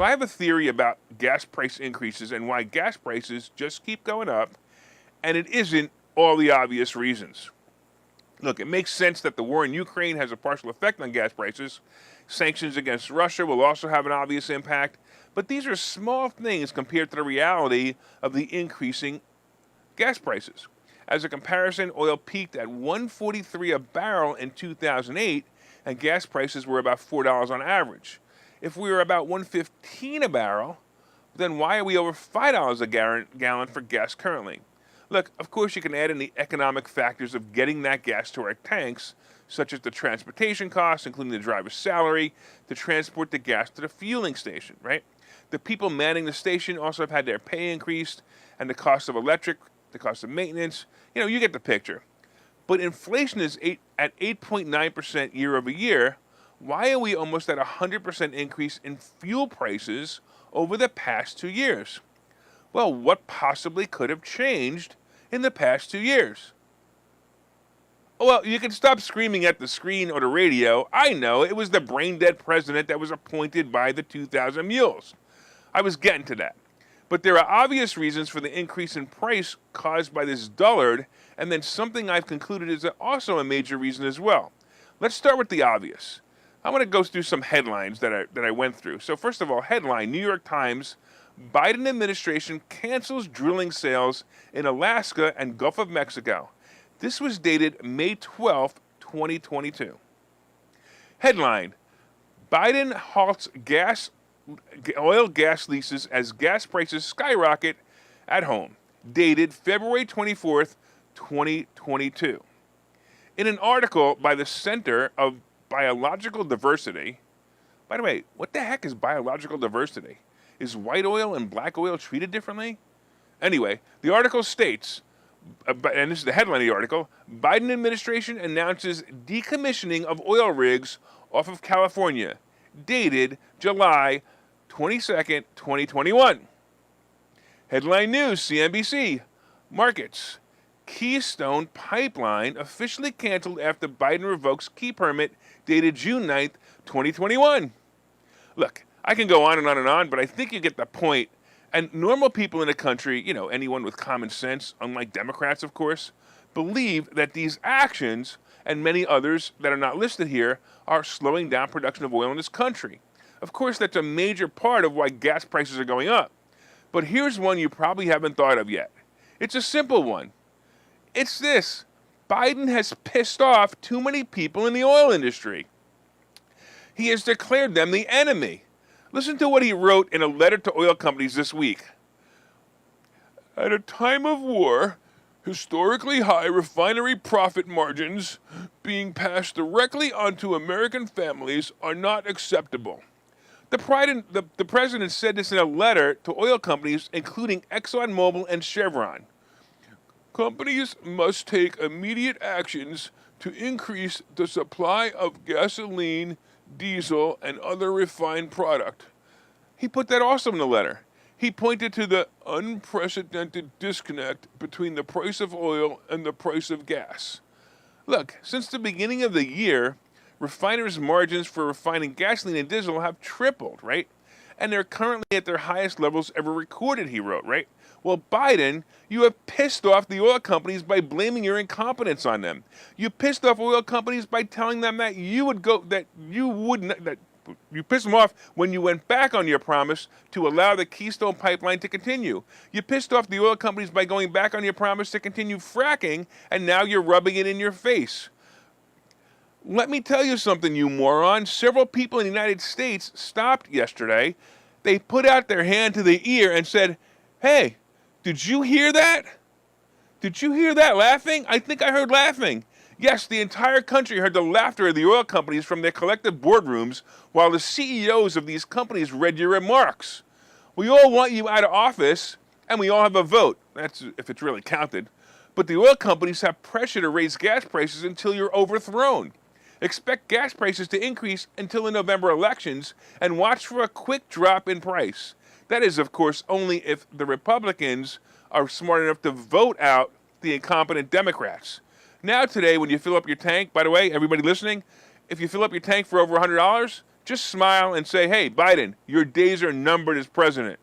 I have a theory about gas price increases and why gas prices just keep going up, and it isn't all the obvious reasons. Look, it makes sense that the war in Ukraine has a partial effect on gas prices. Sanctions against Russia will also have an obvious impact, but these are small things compared to the reality of the increasing gas prices. As a comparison, oil peaked at $143 a barrel in 2008, and gas prices were about $4 on average. If we were about $115 a barrel, then why are we over $5 a gallon for gas currently? Look, of course you can add in the economic factors of getting that gas to our tanks, such as the transportation costs, including the driver's salary, to transport the gas to the fueling station, right? The people manning the station also have had their pay increased, and the cost of electric, the cost of maintenance, you get the picture. But inflation is at 8.9% year over year. Why are we almost at a 100% increase in fuel prices over the past 2 years? Well, what possibly could have changed in the past 2 years? Well, you can stop screaming at the screen or the radio. I know, it was the brain-dead president that was appointed by the 2000 mules. I was getting to that. But there are obvious reasons for the increase in price caused by this dullard, and then something I've concluded is also a major reason as well. Let's start with the obvious. I want to go through some headlines that I went through. So first of all, headline, New York Times, Biden administration cancels drilling sales in Alaska and Gulf of Mexico. This was dated May 12, 2022. Headline, Biden halts oil gas leases as gas prices skyrocket at home. Dated February 24th, 2022. In an article by the Center of Biological Diversity, by the way, what the heck is biological diversity? Is white oil and black oil treated differently? Anyway, the article states, and this is the headline of the article, Biden administration announces decommissioning of oil rigs off of California, dated July 22nd, 2021. Headline news, CNBC, markets. Keystone Pipeline officially canceled after Biden revokes key permit dated June 9th, 2021. Look, I can go on and on and on, but I think you get the point. And normal people in the country, anyone with common sense, unlike Democrats, of course, believe that these actions and many others that are not listed here are slowing down production of oil in this country. Of course, that's a major part of why gas prices are going up. But here's one you probably haven't thought of yet. It's a simple one. It's this. Biden has pissed off too many people in the oil industry. He has declared them the enemy. Listen to what he wrote in a letter to oil companies this week. At a time of war, historically high refinery profit margins being passed directly onto American families are not acceptable. The president said this in a letter to oil companies, including ExxonMobil and Chevron. Companies must take immediate actions to increase the supply of gasoline, diesel, and other refined product. He put that also in the letter. He pointed to the unprecedented disconnect between the price of oil and the price of gas. Look, since the beginning of the year, refiners' margins for refining gasoline and diesel have tripled, right? And they're currently at their highest levels ever recorded, he wrote, right? Well, Biden, you have pissed off the oil companies by blaming your incompetence on them. You pissed off oil companies by telling them that you pissed them off when you went back on your promise to allow the Keystone Pipeline to continue. You pissed off the oil companies by going back on your promise to continue fracking, and now you're rubbing it in your face. Let me tell you something, you moron. Several people in the United States stopped yesterday. They put out their hand to the ear and said, hey, did you hear that? Did you hear that laughing? I think I heard laughing. Yes, the entire country heard the laughter of the oil companies from their collective boardrooms while the CEOs of these companies read your remarks. We all want you out of office, and we all have a vote. That's if it's really counted. But the oil companies have pressure to raise gas prices until you're overthrown. Expect gas prices to increase until the November elections and watch for a quick drop in price. That is, of course, only if the Republicans are smart enough to vote out the incompetent Democrats. Now today, when you fill up your tank, by the way, everybody listening, if you fill up your tank for over $100, Just smile and say, hey, Biden, your days are numbered as president.